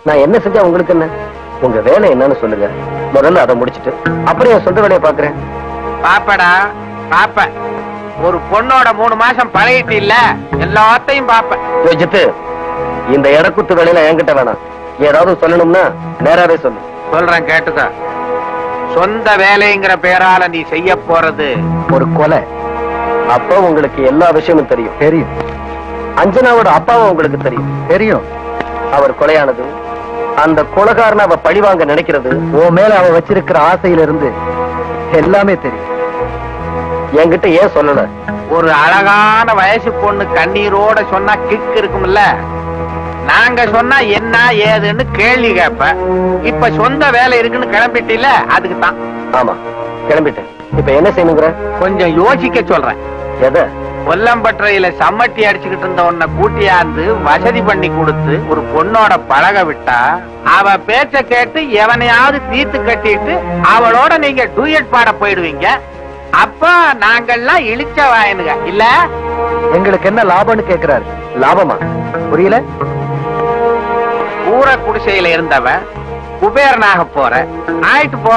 நான் என்ன செஞ்சா உங்களுக்கு என்ன? உங்க வேலை என்னன்னு சொல்லுங்க. முதல்ல அதை முடிச்சிட்டு அப்புறம் என் சொந்த வேலையை பாக்குறேன். பாப்படா பாப்ப. ஒரு பொண்ணோட 3 மாசம் பழகிட்டு இல்ல, எல்லாத்தையும் பாப்பேன். ஜித்து, இந்த இடக்குத்து வேலையில என்கிட்ட வேணாம். ஏதாவது சொல்லணும்னா நேராவே சொல்லு. சொல்றேன் கேட்டுக்க. சொந்த வேலைங்கிற பேரால நீ செய்ய போறது ஒரு கொலை. அப்போ உங்களுக்கு எல்லா விஷயமும் தெரியும். தெரியும். அஞ்சனாவோட அப்பாவும் உங்களுக்கு தெரியும். தெரியும். அவர் கொலையானது, அந்த கொலைகாரனை அவ பழிவாங்க நினைக்கிறது, உன் மேல அவ வச்சிருக்கிற ஆசையில இருந்து எல்லாமே தெரியும். என்கிட்ட ஏன் சொல்லல? ஒரு அழகான வயசு பொண்ணு கண்ணீரோட சொன்னா கிக் இருக்கும்ல. நாங்க சொன்னா என்ன ஏதுன்னு கேள்வி கேப்ப. இப்ப சொந்த வேலை இருக்குன்னு கிளம்பிட்டில, அதுக்கு தான். ஆமா, கிளம்பிட்டேன். இப்ப என்ன செய்யணுங்கிற? கொஞ்சம் யோசிக்க சொல்றேன். எதை? கொல்லம்பற்றையில சம்மட்டி அடிச்சுக்கிட்டு இருந்த உன்னை கூட்டியாந்து வசதி பண்ணி கொடுத்து ஒரு பொண்ணோட பழக விட்டா, அவ பேச்ச கேட்டு எவனையாவது தீர்த்து கட்டிட்டு அவளோட நீங்க டூயட் பாட போயிடுவீங்க. அப்ப நாங்கெல்லாம் இழிச்ச வாயனுங்க இல்ல. எங்களுக்கு என்ன லாபம்னு கேக்குறாரு. லாபமா? புரியல. பூர குடிசையில இருந்தவன் குபேரனாக போற ஆயிட்டு போ.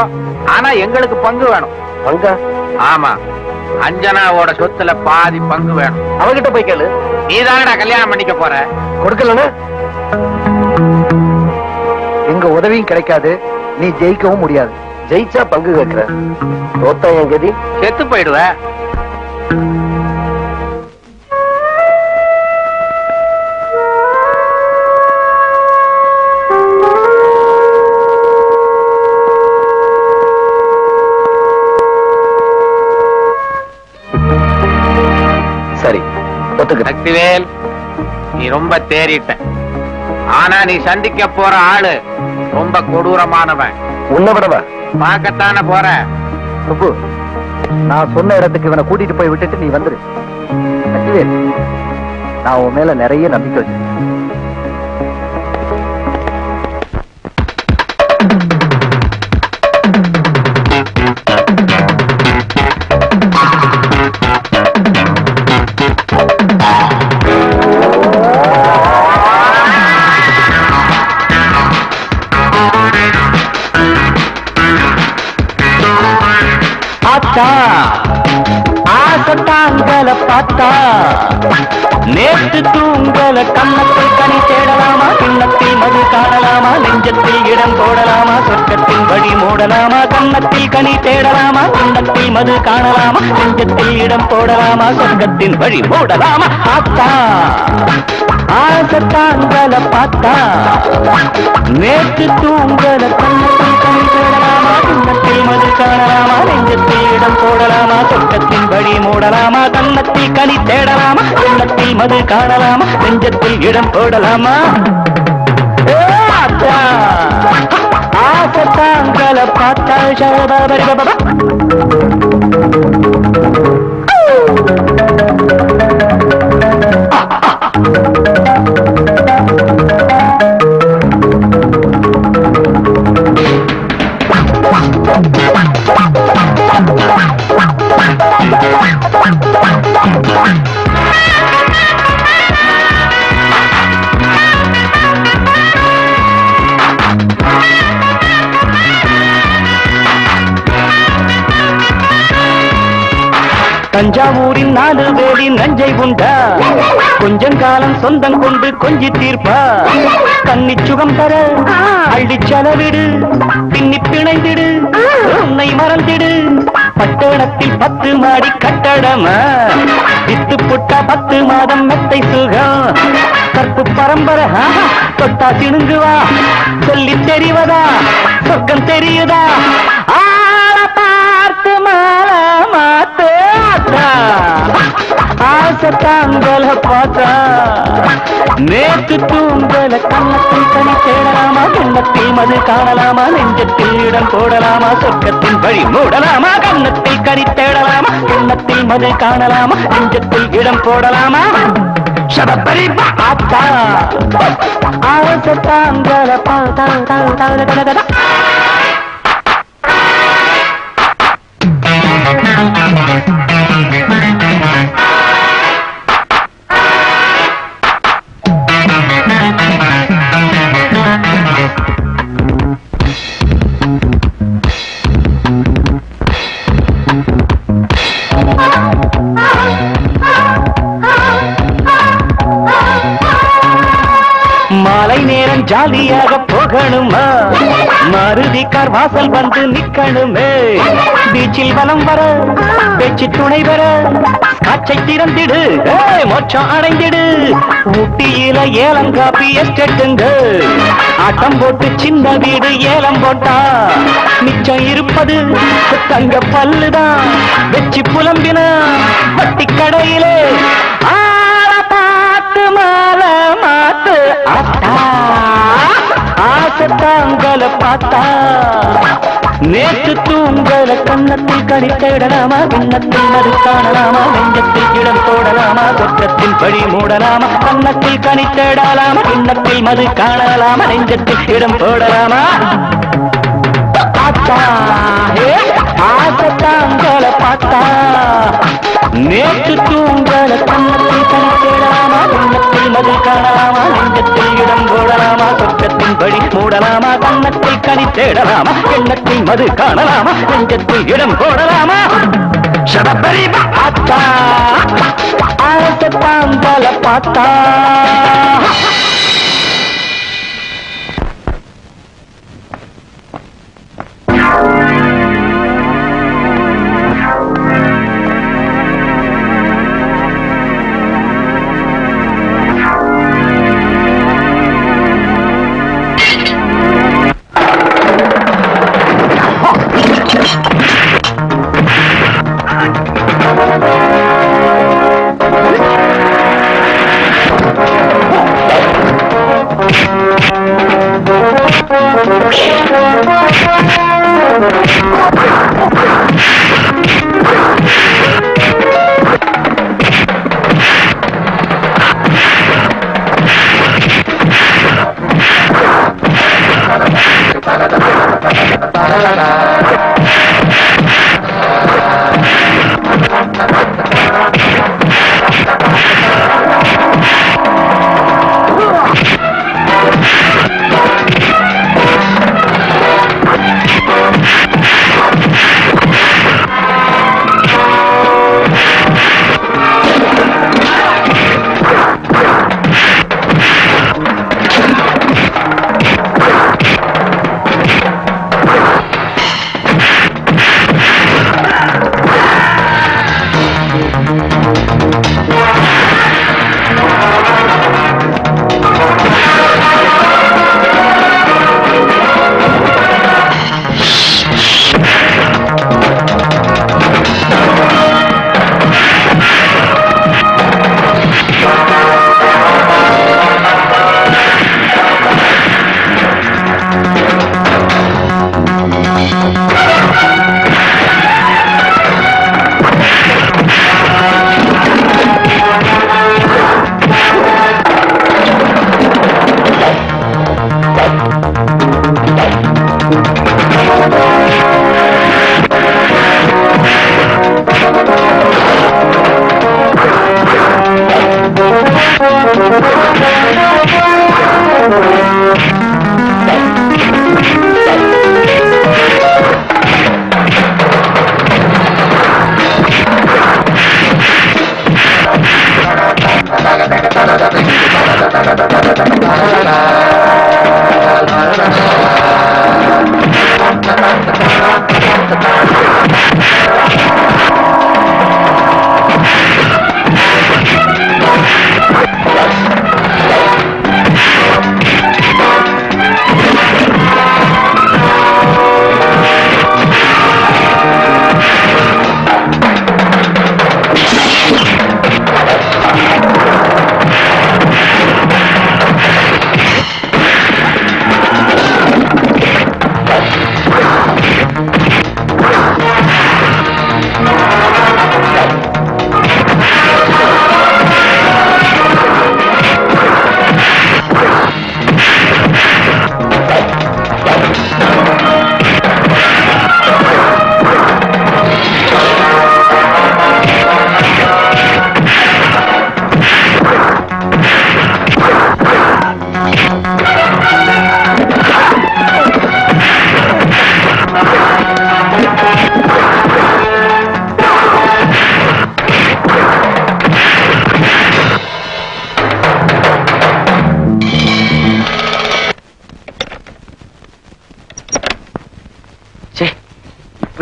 ஆனா எங்களுக்கு பங்கு வேணும். பங்கா? ஆமா, அஞ்சனாவோட சொத்துல பாதி பங்கு வேணும். அவகிட்ட போய் கேளு. நீதானடா கல்யாணம் பண்ணிக்க போற. கொடுக்கலன்னு எங்க உதவியும் கிடைக்காது, நீ ஜெயிக்கவும் முடியாது. ஜெயிச்சா பங்கு கேட்கிற, தோத்தா என் கதி செத்து போயிடுவ. சரி, சக்திவேல், நீ ரொம்ப தேறிட்ட. ஆனா நீ சந்திக்க போற ஆளு ரொம்ப கொடூரமானவன். உன்னை விடவா? பார்க்கத்தானே போற. சுப்பு, நான் சொன்ன இடத்துக்கு இவனை கூட்டிட்டு போய் விட்டுட்டு நீ வந்துரு. சக்திவேல், நான் உன் மேல நிறைய நம்பிக்கை வச்சிருக்கேன். ஆசத்தாங்கல பார்த்தா நேற்று தூங்கல, கண்ணத்தில் கனி தேடலாமா, கிண்ணத்தில் மது காணலாமா, நெஞ்சத்தில் இடம் போடலாமா, சொர்க்கத்தின் வழி மூடலாமா, கண்ணத்தில் கனி தேடலாமா, கிண்ணத்தில் மது காணலாமா, நெஞ்சத்தில் இடம் போடலாமா, சொர்க்கத்தின் வழி மூடலாமா. ஆத்தா ஆசத்தாங்கல பார்த்தா நேற்று தூங்கல, கண்ணத்தில் கனி தேடலாமா, கிண்ணத்தில் மது காணலாமா, நெஞ்சத்தில் இடம் போடலாமா, சொர்க்கத்தின் வழி மூடலாமா, கண்ணத்தில் கனி தேடலாமா, கிண்ணத்தில் மது காணலாமா, நெஞ்சத்தில் இடம் போடலாமா. ஆசத்தாங்கல பார்த்தா ஷபரி பாபா. தஞ்சாவூரின் 4 வேலி நஞ்சை உண்டா, கொஞ்சம் காலம் சொந்தம் கொண்டு கொஞ்சி தீர்ப்பா, கன்னி சுகம் தர அள்ளி செலவிடு, பின்னி பிணைந்திடு, உன்னை மறந்திடு, பட்டணத்தில் 10 மாடி கட்டடமா, வித்து புட்டா 10 மாதம் மெத்தை சுகம், கற்பு பரம்பரை தொட்டா சிணுங்குவா, சொல்லி தெரிவதா சொர்க்கம் தெரியுதா, ஆள பார்த்து மால மாத்து. ஆசத்தாங்கல பார்த்தா நேற்று தூங்கல, கண்ணத்தில் கனி தேடலாமா, கிண்ணத்தில் மது காணலாமா, நெஞ்சத்தில் இடம் போடலாமா, சொர்க்கத்தின் வழி மூடலாமா, கண்ணத்தில் கனி தேடலாமா, கிண்ணத்தில் மது காணலாமா, நெஞ்சத்தில் இடம் போடலாமா. ஷபரி பார்த்தா ஆசத்தாங்கல பார்த்தா. நேரம் ஜாலியாக போகணுமா மாருதி கார் வாசல் வந்து நிக்கணுமே பீச்சில் வலம் வர பேச்சு துணை வர காட்சை திறந்திடு மோட்சம் அடைந்திடு ஊட்டியில ஏலங்காப்பி எஸ்டேட்டுங்க ஆட்டம் போட்டு சின்ன வீடு ஏலம் போட்டா மிச்சம் இருப்பது தங்க பல்லுதான் வெச்சி புலம்பின வட்டி கடையிலே பார்த்து மாலை மாத்து ஆத்தா ஆசத்தாங்களை பார்த்தா நேற்று தூங்கல கண்ணத்தில் கடித்திடலாமா விண்ணத்தில் மறு காணலாமா நெஞ்சத்தில் இடம் போடலாமா சொர்க்கத்தின் படி மூடலாமா கண்ணத்தில் கனித்திடலாமா விண்ணத்தில் மது காணலாமா நெஞ்சத்தில் இடம் போடலாமா பார்த்தா ஆசத்தாங்களை பார்த்தா நேற்று தூங்கல கண்ணத்தில் கனித்திடலாமா விண்ணத்தில் மது காணலாமா நெஞ்சத்தில் இடம் போடலாமா சொர்க்கத்தின் படி மூடலாமா கண்ணத்தில் கனி தேடலாமா எண்ணத்தில் மது காணலாமா நெஞ்சத்தில் இடம் போடலாமா பார்த்தா ஆசத்தாங்களை பார்த்தா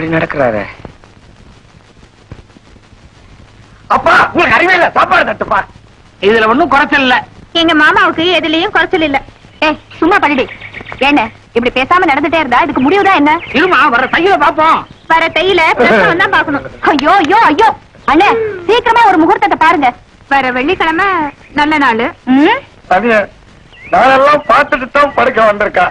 இப்படி நடக்கிறாரு. அப்பா உங்களுக்கு அறிவே இல்ல, சாப்பாடு தட்டுப்பா. இதுல ஒண்ணும் குறைச்சல் இல்ல. எங்க மாமாவுக்கு எதுலயும் குறைச்சல் இல்ல. சும்மா பண்ணிடு. என்ன இப்படி பேசாம நடந்துட்டே இருந்தா இதுக்கு முடிவுதான் என்ன? இருமா, வர தையில பாப்போம். வர தையில பிரசவம் தான் பாக்கணும். ஐயோ ஐயோ ஐயோ அண்ணே, சீக்கிரமே ஒரு முகூர்த்தத்தை பாருங்க. வர வெள்ளிக்கிழமை நல்ல நாள். நாளெல்லாம் பார்த்துட்டு தான் படுக்க வந்திருக்கா.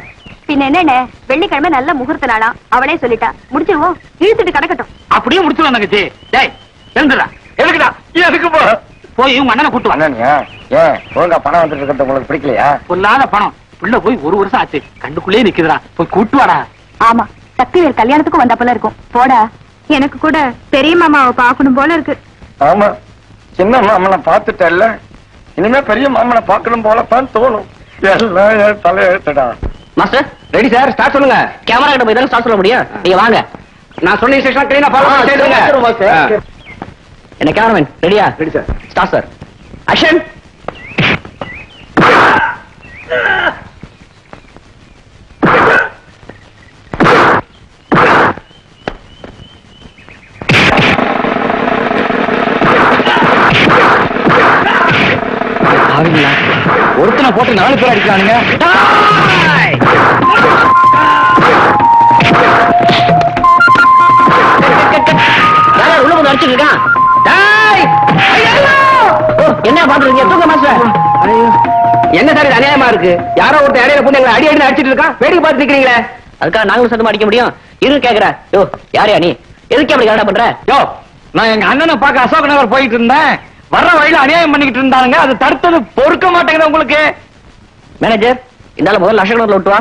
பின்ன என்னண்ணே, வெள்ளிக்கிழமை நல்ல முகூர்த்த நாளா அவளே சொல்லிட்டா. முடிச்சிருவோம், இழுத்துட்டு கிடக்கட்டும். அப்படியே முடிச்சிருவோம் தங்கச்சி. டேய் எழுந்துடா. எதுக்குடா? எதுக்கு போய் உங்க அண்ணனை கூட்டு வாங்க. ஏன் ஒழுங்கா பணம் வந்துட்டு இருக்கிறது உங்களுக்கு பிடிக்கலையா? பொல்லாத பணம். உள்ள போய் 1 வருஷம் ஆச்சு, கண்டுக்குள்ளே நிக்குதுடா. போய் கூட்டு வாடா. ஆமா, சக்திவேல் கல்யாணத்துக்கும் வந்த போல இருக்கும். போடா. எனக்கு கூட பெரிய மாமாவை பாக்கணும் போல இருக்கு. ஆமா, சின்ன மாமனை பாத்துட்டல்ல, இனிமே பெரிய மாமனை பாக்கணும் போலத்தான் தோணும். எல்லாம் தலையெழுத்துடா. மாஸ்டர் ரெடி சார், ஸ்டார்ட் சொல்லுங்க. கேமரா கிட்ட போய் தானே ஸ்டார்ட் சொல்ல முடியும். நீங்க வாங்க, நான் சொன்ன இன்ஸ்ட்ரக்ஷன் க்ளீனா ஃபாலோ பண்ணுங்க. என்ன கேமராமேன் ரெடியா? Ready sir. Start sir. Action. ஒருத்தனை போட்டு 4 பேர் அடிக்கிறானுங்க. உள்ள வந்து அடிச்சுட்டு இருக்கான். என்ன பாத்துருக்கீங்க? தூங்க மாஸ்டர். என்ன சார் இது அநியாயமா இருக்கு? யாரோ ஒருத்தர் இடையில போட்டு எங்களை அடி அடி அடிச்சிட்டு இருக்கான். வேடிக்கை பார்த்து நிக்கிறீங்களே, அதுக்காக நாங்களும் சத்தமா அடிக்க முடியும்? இரு கேக்குறேன். யோ யாரையா நீ? எதுக்கு அப்படி கரெக்டா பண்ற? யோ நான் எங்க அண்ணனை பார்க்க அசோக் நகர் போயிட்டு இருந்தேன். வர்ற வழியில அநியாயம் பண்ணிக்கிட்டு இருந்தாங்க. அது தடுத்தது பொறுக்க மாட்டேங்குது உங்களுக்கு. மேனேஜர், இந்த முதல்ல அசோக் நகர்ல விட்டு வா.